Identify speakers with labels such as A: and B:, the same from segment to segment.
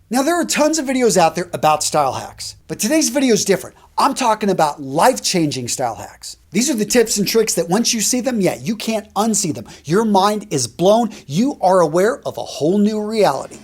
A: Now, there are tons of videos out there about style hacks, but today's video is different. I'm talking about life-changing style hacks. These are the tips and tricks that once you see them, you can't unsee them. Your mind is blown. You are aware of a whole new reality.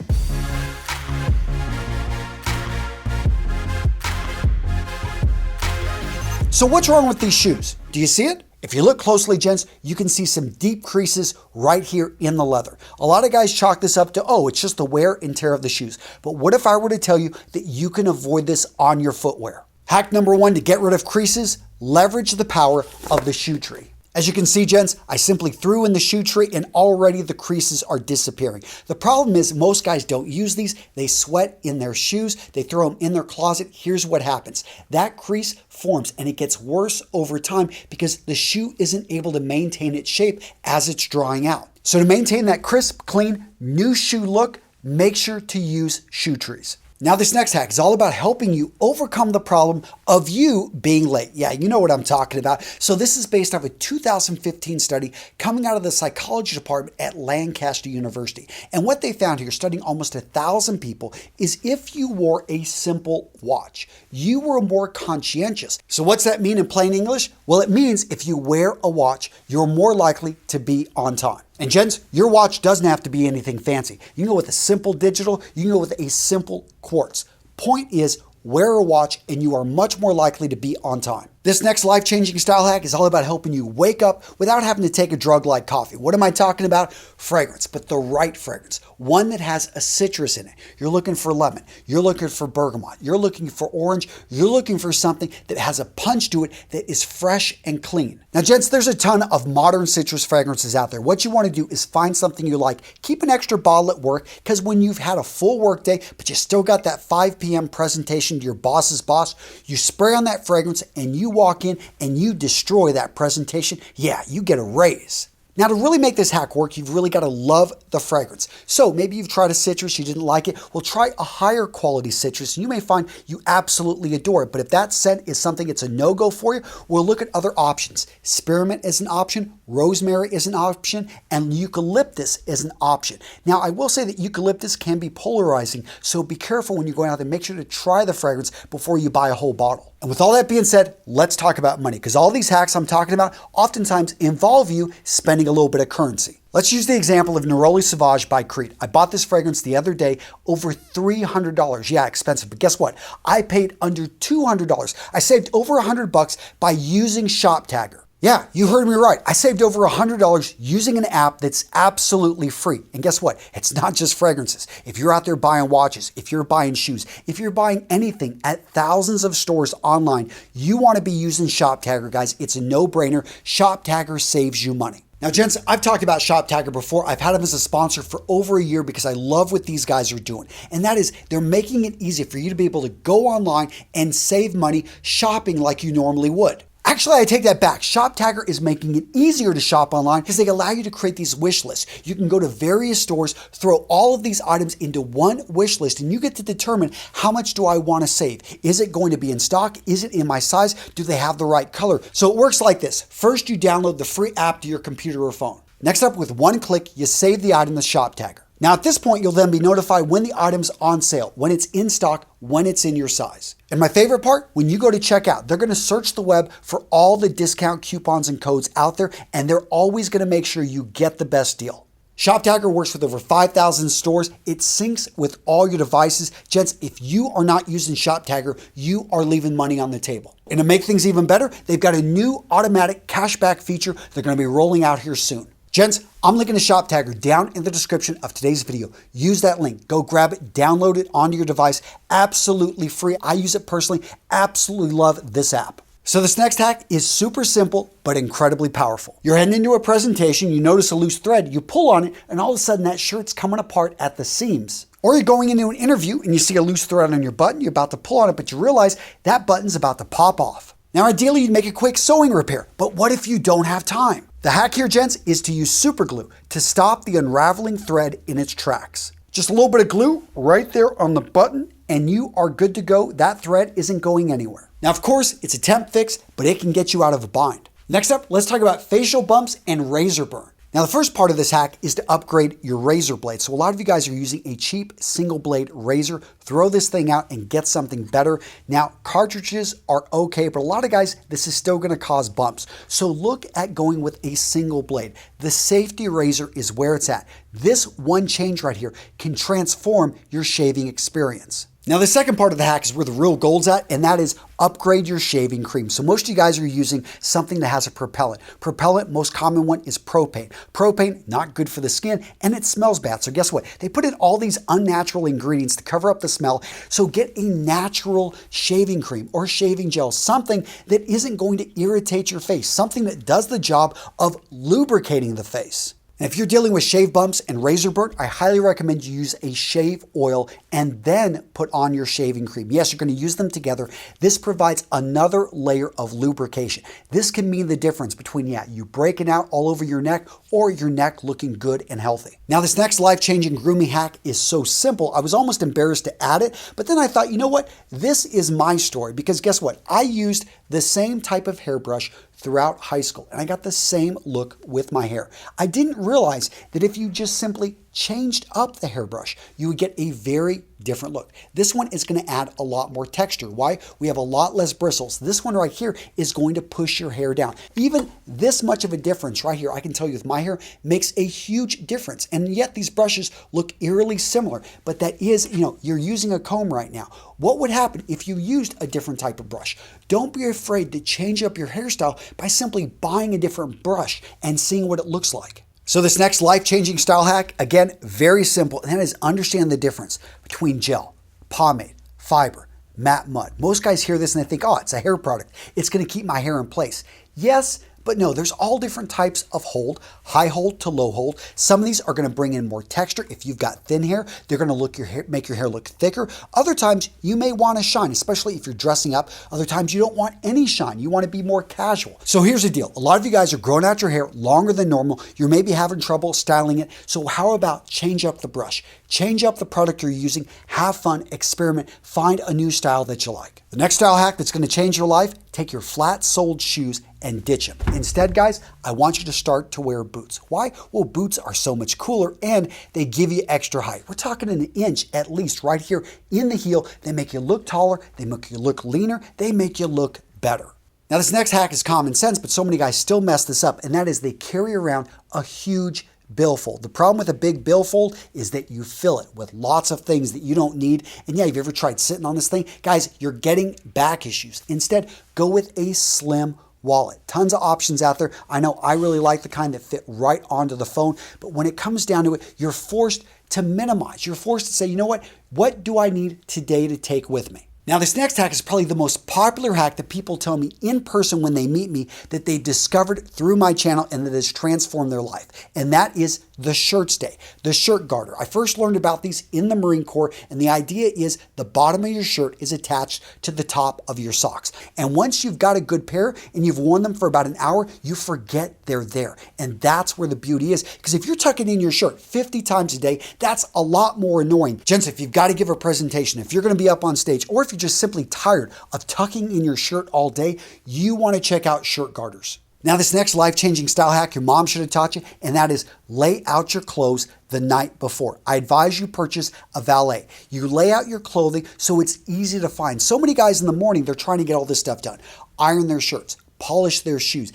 A: So what's wrong with these shoes? Do you see it? If you look closely, gents, you can see some deep creases right here in the leather. A lot of guys chalk this up to, oh, it's just the wear and tear of the shoes. But what if I were to tell you that you can avoid this on your footwear? Hack number one to get rid of creases, leverage the power of the shoe tree. As you can see, gents, I simply threw in the shoe tree and already the creases are disappearing. The problem is most guys don't use these. They sweat in their shoes. They throw them in their closet. Here's what happens. That crease forms and it gets worse over time because the shoe isn't able to maintain its shape as it's drying out. So to maintain that crisp, clean, new shoe look, make sure to use shoe trees. Now this next hack is all about helping you overcome the problem of you being late. Yeah, you know what I'm talking about. So this is based off a 2015 study coming out of the psychology department at Lancaster University. And what they found here, studying almost 1,000 people, is if you wore a simple watch, you were more conscientious. So what's that mean in plain English? Well, it means if you wear a watch, you're more likely to be on time. And gents, your watch doesn't have to be anything fancy. You can go with a simple digital, you can go with a simple quartz. Point is, wear a watch and you are much more likely to be on time. This next life-changing style hack is all about helping you wake up without having to take a drug like coffee. What am I talking about? Fragrance, but the right fragrance. One that has a citrus in it. You're looking for lemon. You're looking for bergamot. You're looking for orange. You're looking for something that has a punch to it that is fresh and clean. Now, gents, there's a ton of modern citrus fragrances out there. What you want to do is find something you like. Keep an extra bottle at work because when you've had a full work day, but you still got that 5 p.m. presentation to your boss's boss, you spray on that fragrance and you walk in and you destroy that presentation. Yeah, you get a raise. Now, to really make this hack work, you've really got to love the fragrance. So maybe you've tried a citrus, you didn't like it. Well, try a higher quality citrus and you may find you absolutely adore it. But if that scent is something it's a no-go for you, we'll look at other options. Spearmint is an option, rosemary is an option, and eucalyptus is an option. Now, I will say that eucalyptus can be polarizing, so be careful when you're going out there. Make sure to try the fragrance before you buy a whole bottle. And with all that being said, let's talk about money, because all these hacks I'm talking about oftentimes involve you spending a little bit of currency. Let's use the example of Neroli Sauvage by Creed. I bought this fragrance the other day, over $300. Yeah, expensive, but guess what? I paid under $200. I saved over $100 by using ShopTagger. Yeah, you heard me right. I saved over $100 using an app that's absolutely free. And guess what? It's not just fragrances. If you're out there buying watches, if you're buying shoes, if you're buying anything at thousands of stores online, you want to be using ShopTagger, guys. It's a no-brainer. ShopTagger saves you money. Now, gents, I've talked about ShopTagger before. I've had them as a sponsor for over a year because I love what these guys are doing. And that is, they're making it easy for you to be able to go online and save money shopping like you normally would. Actually, I take that back. ShopTagger is making it easier to shop online because they allow you to create these wish lists. You can go to various stores, throw all of these items into one wish list, and you get to determine how much do I want to save. Is it going to be in stock? Is it in my size? Do they have the right color? So it works like this. First, you download the free app to your computer or phone. Next up, with one click, you save the item to ShopTagger. Now at this point, you'll then be notified when the item's on sale, when it's in stock, when it's in your size. And my favorite part, when you go to checkout, they're gonna search the web for all the discount coupons and codes out there, and they're always gonna make sure you get the best deal. ShopTagger works with over 5,000 stores. It syncs with all your devices. Gents, if you are not using ShopTagger, you are leaving money on the table. And to make things even better, they've got a new automatic cashback feature they're gonna be rolling out here soon. Gents, I'm linking to ShopTagger down in the description of today's video. Use that link. Go grab it, download it onto your device. Absolutely free. I use it personally. Absolutely love this app. So this next hack is super simple, but incredibly powerful. You're heading into a presentation, you notice a loose thread, you pull on it, and all of a sudden that shirt's coming apart at the seams. Or you're going into an interview and you see a loose thread on your button, you're about to pull on it, but you realize that button's about to pop off. Now, ideally, you'd make a quick sewing repair, but what if you don't have time? The hack here, gents, is to use super glue to stop the unraveling thread in its tracks. Just a little bit of glue right there on the button, and you are good to go. That thread isn't going anywhere. Now, of course, it's a temp fix, but it can get you out of a bind. Next up, let's talk about facial bumps and razor burn. Now, the first part of this hack is to upgrade your razor blade. So a lot of you guys are using a cheap single blade razor. Throw this thing out and get something better. Now, cartridges are okay, but a lot of guys, this is still gonna cause bumps. So look at going with a single blade. The safety razor is where it's at. This one change right here can transform your shaving experience. Now, the second part of the hack is where the real gold's at, and that is upgrade your shaving cream. So most of you guys are using something that has a propellant. Propellant, most common one is propane. Propane, not good for the skin, and it smells bad. So guess what? They put in all these unnatural ingredients to cover up the smell. So get a natural shaving cream or shaving gel, something that isn't going to irritate your face, something that does the job of lubricating the face. And if you're dealing with shave bumps and razor burn, I highly recommend you use a shave oil and then put on your shaving cream. Yes, you're going to use them together. This provides another layer of lubrication. This can mean the difference between, you breaking out all over your neck or your neck looking good and healthy. Now, this next life-changing grooming hack is so simple, I was almost embarrassed to add it, but then I thought, you know what? This is my story, because guess what? I used the same type of hairbrush throughout high school, and I got the same look with my hair. I didn't realize that if you just simply changed up the hairbrush, you would get a very different look. This one is going to add a lot more texture. Why? We have a lot less bristles. This one right here is going to push your hair down. Even this much of a difference right here, I can tell you with my hair, makes a huge difference. And yet these brushes look eerily similar, but that is, you're using a comb right now. What would happen if you used a different type of brush? Don't be afraid to change up your hairstyle by simply buying a different brush and seeing what it looks like. So this next life-changing style hack, again, very simple, and that is understand the difference between gel, pomade, fiber, matte mud. Most guys hear this and they think, oh, it's a hair product. It's going to keep my hair in place. Yes, but no, there's all different types of hold, high hold to low hold. Some of these are going to bring in more texture. If you've got thin hair, they're going to make your hair look thicker. Other times you may want to shine, especially if you're dressing up. Other times you don't want any shine. You want to be more casual. So here's the deal. A lot of you guys are growing out your hair longer than normal. You're maybe having trouble styling it. So how about change up the brush? Change up the product you're using. Have fun, experiment, find a new style that you like. The next style hack that's going to change your life, take your flat-soled shoes and ditch them. Instead, guys, I want you to start to wear boots. Why? Well, boots are so much cooler and they give you extra height. We're talking an inch at least right here in the heel. They make you look taller, they make you look leaner, they make you look better. Now, this next hack is common sense, but so many guys still mess this up, and that is they carry around a huge billfold. The problem with a big billfold is that you fill it with lots of things that you don't need. And yeah, have you ever tried sitting on this thing? Guys, you're getting back issues. Instead, go with a slim wallet. Tons of options out there. I know I really like the kind that fit right onto the phone, but when it comes down to it, you're forced to minimize. You're forced to say, you know what do I need today to take with me? Now, this next hack is probably the most popular hack that people tell me in person when they meet me that they discovered through my channel and that has transformed their life. And that is the shirt stay, the shirt garter. I first learned about these in the Marine Corps, and the idea is the bottom of your shirt is attached to the top of your socks. And once you've got a good pair and you've worn them for about an hour, you forget they're there. And that's where the beauty is. Because if you're tucking in your shirt 50 times a day, that's a lot more annoying. Gents, if you've got to give a presentation, if you're going to be up on stage, or if you're just simply tired of tucking in your shirt all day, you want to check out shirt garters. Now, this next life-changing style hack your mom should have taught you, and that is lay out your clothes the night before. I advise you purchase a valet. You lay out your clothing so it's easy to find. So many guys in the morning, they're trying to get all this stuff done. Iron their shirts, polish their shoes,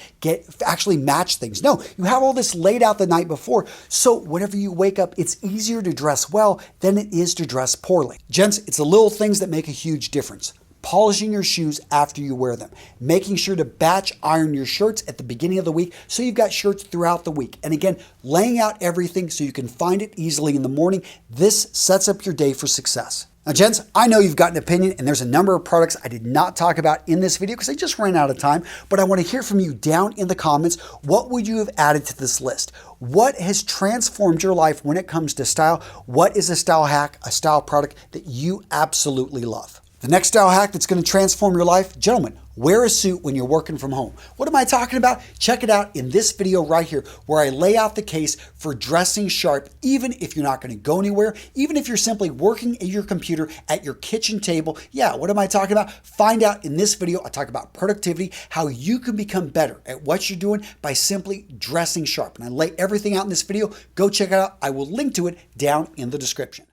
A: actually match things. No, you have all this laid out the night before, so whenever you wake up, it's easier to dress well than it is to dress poorly. Gents, it's the little things that make a huge difference. Polishing your shoes after you wear them, making sure to batch iron your shirts at the beginning of the week so you've got shirts throughout the week. And again, laying out everything so you can find it easily in the morning. This sets up your day for success. Now, gents, I know you've got an opinion, and there's a number of products I did not talk about in this video because I just ran out of time, but I want to hear from you down in the comments. What would you have added to this list? What has transformed your life when it comes to style? What is a style hack, a style product that you absolutely love? The next style hack that's going to transform your life, gentlemen, wear a suit when you're working from home. What am I talking about? Check it out in this video right here where I lay out the case for dressing sharp, even if you're not going to go anywhere, even if you're simply working at your computer at your kitchen table. Yeah, what am I talking about? Find out in this video. I talk about productivity, how you can become better at what you're doing by simply dressing sharp. And I lay everything out in this video. Go check it out. I will link to it down in the description.